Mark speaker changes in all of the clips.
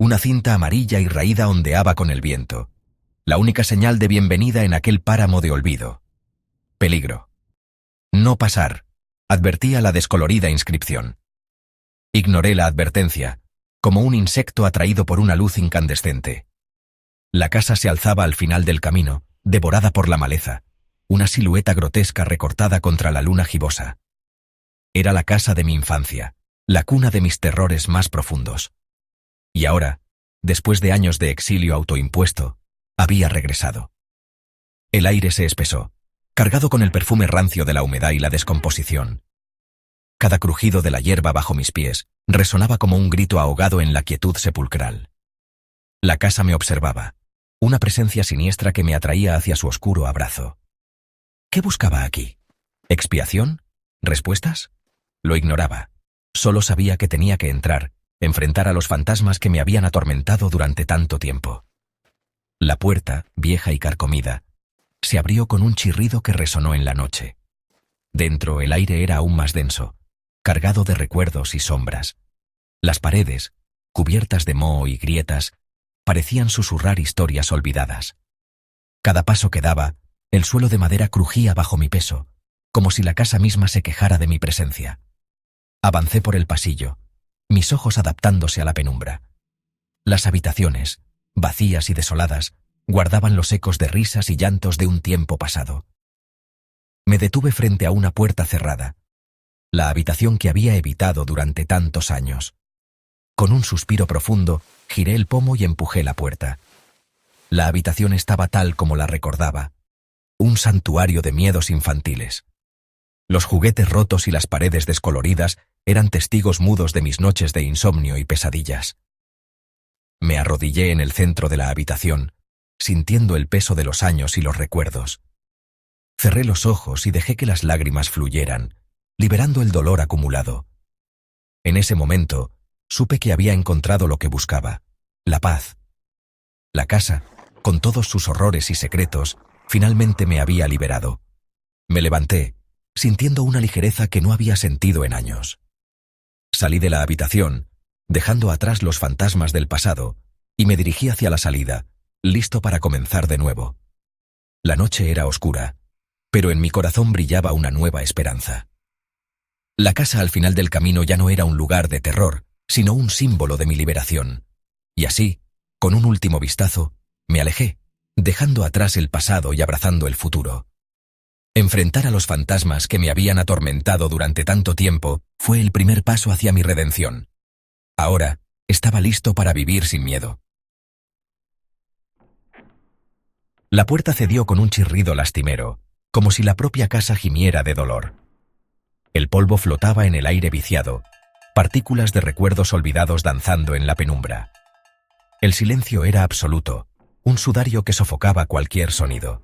Speaker 1: Una cinta amarilla y raída ondeaba con el viento, la única señal de bienvenida en aquel páramo de olvido. Peligro. No pasar, advertía la descolorida inscripción. Ignoré la advertencia, como un insecto atraído por una luz incandescente. La casa se alzaba al final del camino, devorada por la maleza, una silueta grotesca recortada contra la luna gibosa. Era la casa de mi infancia, la cuna de mis terrores más profundos. Y ahora, después de años de exilio autoimpuesto, había regresado. El aire se espesó, cargado con el perfume rancio de la humedad y la descomposición. Cada crujido de la hierba bajo mis pies resonaba como un grito ahogado en la quietud sepulcral. La casa me observaba, una presencia siniestra que me atraía hacia su oscuro abrazo. ¿Qué buscaba aquí? ¿Expiación? ¿Respuestas? Lo ignoraba. Solo sabía que tenía que entrar, enfrentar a los fantasmas que me habían atormentado durante tanto tiempo. La puerta, vieja y carcomida, se abrió con un chirrido que resonó en la noche. Dentro el aire era aún más denso, cargado de recuerdos y sombras. Las paredes, cubiertas de moho y grietas, parecían susurrar historias olvidadas. Cada paso que daba, el suelo de madera crujía bajo mi peso, como si la casa misma se quejara de mi presencia. Avancé por el pasillo, mis ojos adaptándose a la penumbra. Las habitaciones, vacías y desoladas, guardaban los ecos de risas y llantos de un tiempo pasado. Me detuve frente a una puerta cerrada, la habitación que había evitado durante tantos años. Con un suspiro profundo, giré el pomo y empujé la puerta. La habitación estaba tal como la recordaba, un santuario de miedos infantiles. Los juguetes rotos y las paredes descoloridas eran testigos mudos de mis noches de insomnio y pesadillas. Me arrodillé en el centro de la habitación, sintiendo el peso de los años y los recuerdos. Cerré los ojos y dejé que las lágrimas fluyeran, liberando el dolor acumulado. En ese momento, supe que había encontrado lo que buscaba, la paz. La casa, con todos sus horrores y secretos, finalmente me había liberado. Me levanté, sintiendo una ligereza que no había sentido en años. Salí de la habitación, dejando atrás los fantasmas del pasado, y me dirigí hacia la salida, listo para comenzar de nuevo. La noche era oscura, pero en mi corazón brillaba una nueva esperanza. La casa al final del camino ya no era un lugar de terror, sino un símbolo de mi liberación. Y así, con un último vistazo, me alejé, dejando atrás el pasado y abrazando el futuro. Enfrentar a los fantasmas que me habían atormentado durante tanto tiempo fue el primer paso hacia mi redención. Ahora, estaba listo para vivir sin miedo. La puerta cedió con un chirrido lastimero, como si la propia casa gimiera de dolor. El polvo flotaba en el aire viciado, partículas de recuerdos olvidados danzando en la penumbra. El silencio era absoluto, un sudario que sofocaba cualquier sonido.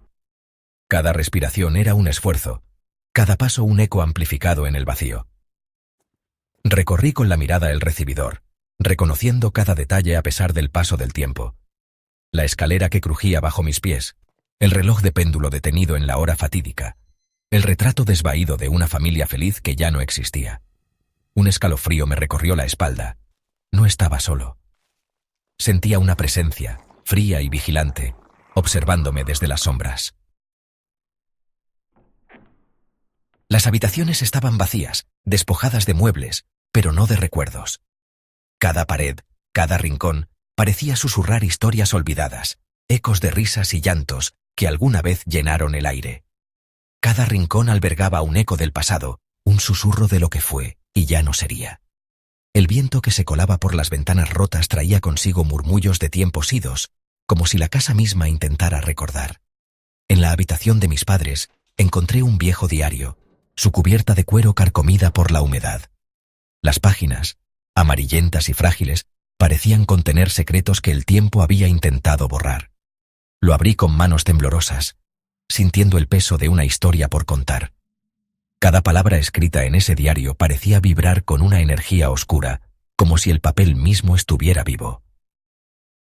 Speaker 1: Cada respiración era un esfuerzo, cada paso un eco amplificado en el vacío. Recorrí con la mirada el recibidor, reconociendo cada detalle a pesar del paso del tiempo. La escalera que crujía bajo mis pies, el reloj de péndulo detenido en la hora fatídica, el retrato desvaído de una familia feliz que ya no existía. Un escalofrío me recorrió la espalda. No estaba solo. Sentía una presencia, fría y vigilante, observándome desde las sombras. Las habitaciones estaban vacías, despojadas de muebles, pero no de recuerdos. Cada pared, cada rincón, parecía susurrar historias olvidadas, ecos de risas y llantos que alguna vez llenaron el aire. Cada rincón albergaba un eco del pasado, un susurro de lo que fue y ya no sería. El viento que se colaba por las ventanas rotas traía consigo murmullos de tiempos idos, como si la casa misma intentara recordar. En la habitación de mis padres encontré un viejo diario, su cubierta de cuero carcomida por la humedad. Las páginas, amarillentas y frágiles, parecían contener secretos que el tiempo había intentado borrar. Lo abrí con manos temblorosas, sintiendo el peso de una historia por contar. Cada palabra escrita en ese diario parecía vibrar con una energía oscura, como si el papel mismo estuviera vivo.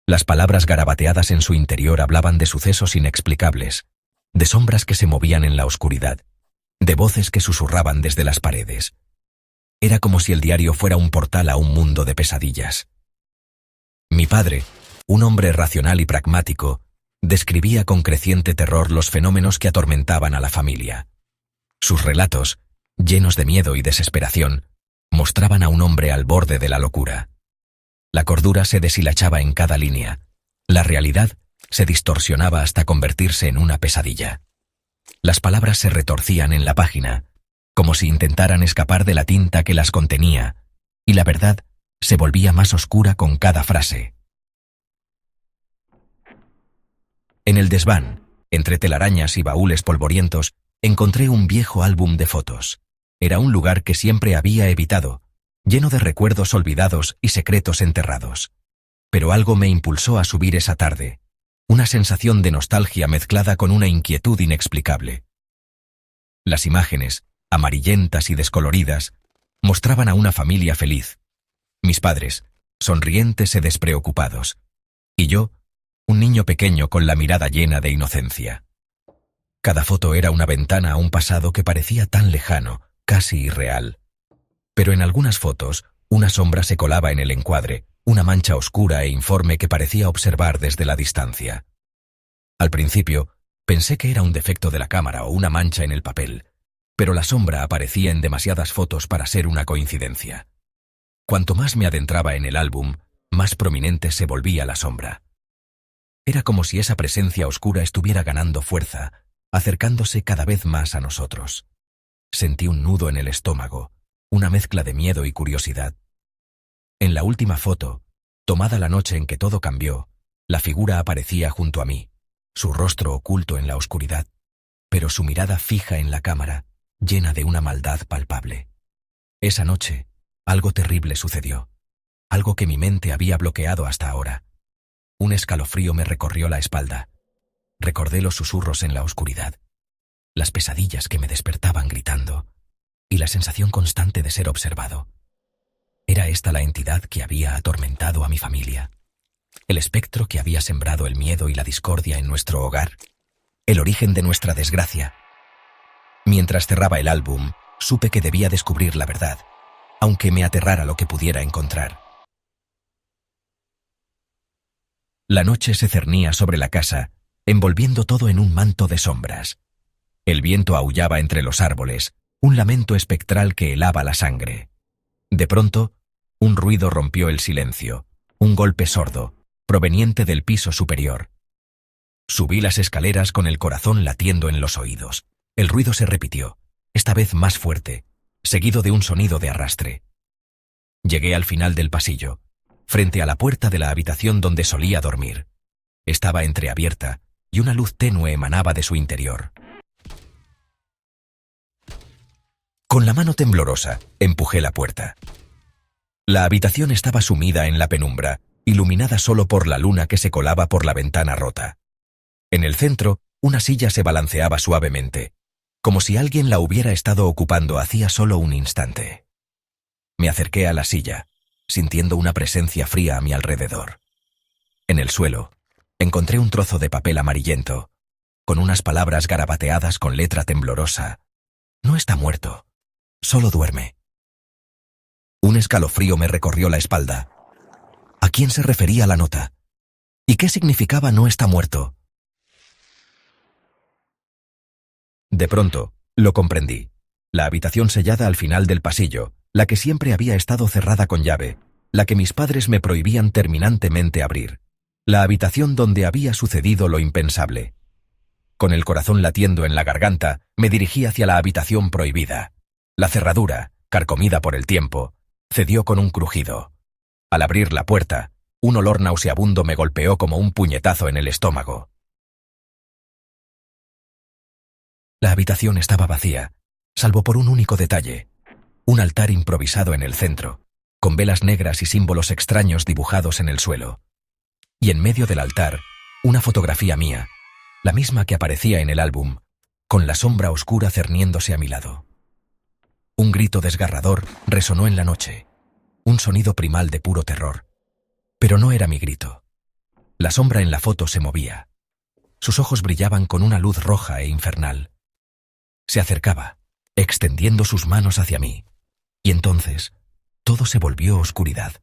Speaker 1: Las palabras garabateadas en su interior hablaban de sucesos inexplicables, de sombras que se movían en la oscuridad, de voces que susurraban desde las paredes. Era como si el diario fuera un portal a un mundo de pesadillas. Mi padre, un hombre racional y pragmático, describía con creciente terror los fenómenos que atormentaban a la familia. Sus relatos, llenos de miedo y desesperación, mostraban a un hombre al borde de la locura. La cordura se deshilachaba en cada línea. La realidad se distorsionaba hasta convertirse en una pesadilla. Las palabras se retorcían en la página, como si intentaran escapar de la tinta que las contenía, y la verdad se volvía más oscura con cada frase. En el desván, entre telarañas y baúles polvorientos, encontré un viejo álbum de fotos. Era un lugar que siempre había evitado, lleno de recuerdos olvidados y secretos enterrados. Pero algo me impulsó a subir esa tarde, una sensación de nostalgia mezclada con una inquietud inexplicable. Las imágenes, amarillentas y descoloridas, mostraban a una familia feliz. Mis padres, sonrientes y despreocupados. Y yo, un niño pequeño con la mirada llena de inocencia. Cada foto era una ventana a un pasado que parecía tan lejano, casi irreal. Pero en algunas fotos, una sombra se colaba en el encuadre, una mancha oscura e informe que parecía observar desde la distancia. Al principio, pensé que era un defecto de la cámara o una mancha en el papel, pero la sombra aparecía en demasiadas fotos para ser una coincidencia. Cuanto más me adentraba en el álbum, más prominente se volvía la sombra. Era como si esa presencia oscura estuviera ganando fuerza, acercándose cada vez más a nosotros. Sentí un nudo en el estómago, una mezcla de miedo y curiosidad. En la última foto, tomada la noche en que todo cambió, la figura aparecía junto a mí, su rostro oculto en la oscuridad, pero su mirada fija en la cámara, llena de una maldad palpable. Esa noche, algo terrible sucedió, algo que mi mente había bloqueado hasta ahora. Un escalofrío me recorrió la espalda. Recordé los susurros en la oscuridad, las pesadillas que me despertaban gritando, y la sensación constante de ser observado. Era esta la entidad que había atormentado a mi familia, el espectro que había sembrado el miedo y la discordia en nuestro hogar, el origen de nuestra desgracia. Mientras cerraba el álbum, supe que debía descubrir la verdad, aunque me aterrara lo que pudiera encontrar. La noche se cernía sobre la casa, envolviendo todo en un manto de sombras. El viento aullaba entre los árboles, un lamento espectral que helaba la sangre. De pronto, un ruido rompió el silencio, un golpe sordo, proveniente del piso superior. Subí las escaleras con el corazón latiendo en los oídos. El ruido se repitió, esta vez más fuerte, seguido de un sonido de arrastre. Llegué al final del pasillo, frente a la puerta de la habitación donde solía dormir. Estaba entreabierta y una luz tenue emanaba de su interior. Con la mano temblorosa, empujé la puerta. La habitación estaba sumida en la penumbra, iluminada solo por la luna que se colaba por la ventana rota. En el centro, una silla se balanceaba suavemente, como si alguien la hubiera estado ocupando hacía solo un instante. Me acerqué a la silla, sintiendo una presencia fría a mi alrededor. En el suelo, encontré un trozo de papel amarillento, con unas palabras garabateadas con letra temblorosa. No está muerto, solo duerme. Un escalofrío me recorrió la espalda. ¿A quién se refería la nota? ¿Y qué significaba no está muerto? De pronto, lo comprendí. La habitación sellada al final del pasillo, la que siempre había estado cerrada con llave, la que mis padres me prohibían terminantemente abrir. La habitación donde había sucedido lo impensable. Con el corazón latiendo en la garganta, me dirigí hacia la habitación prohibida. La cerradura, carcomida por el tiempo, cedió con un crujido. Al abrir la puerta, un olor nauseabundo me golpeó como un puñetazo en el estómago. La habitación estaba vacía, salvo por un único detalle: un altar improvisado en el centro, con velas negras y símbolos extraños dibujados en el suelo. Y en medio del altar, una fotografía mía, la misma que aparecía en el álbum, con la sombra oscura cerniéndose a mi lado. Un grito desgarrador resonó en la noche, un sonido primal de puro terror. Pero no era mi grito. La sombra en la foto se movía. Sus ojos brillaban con una luz roja e infernal. Se acercaba, extendiendo sus manos hacia mí, y entonces todo se volvió oscuridad.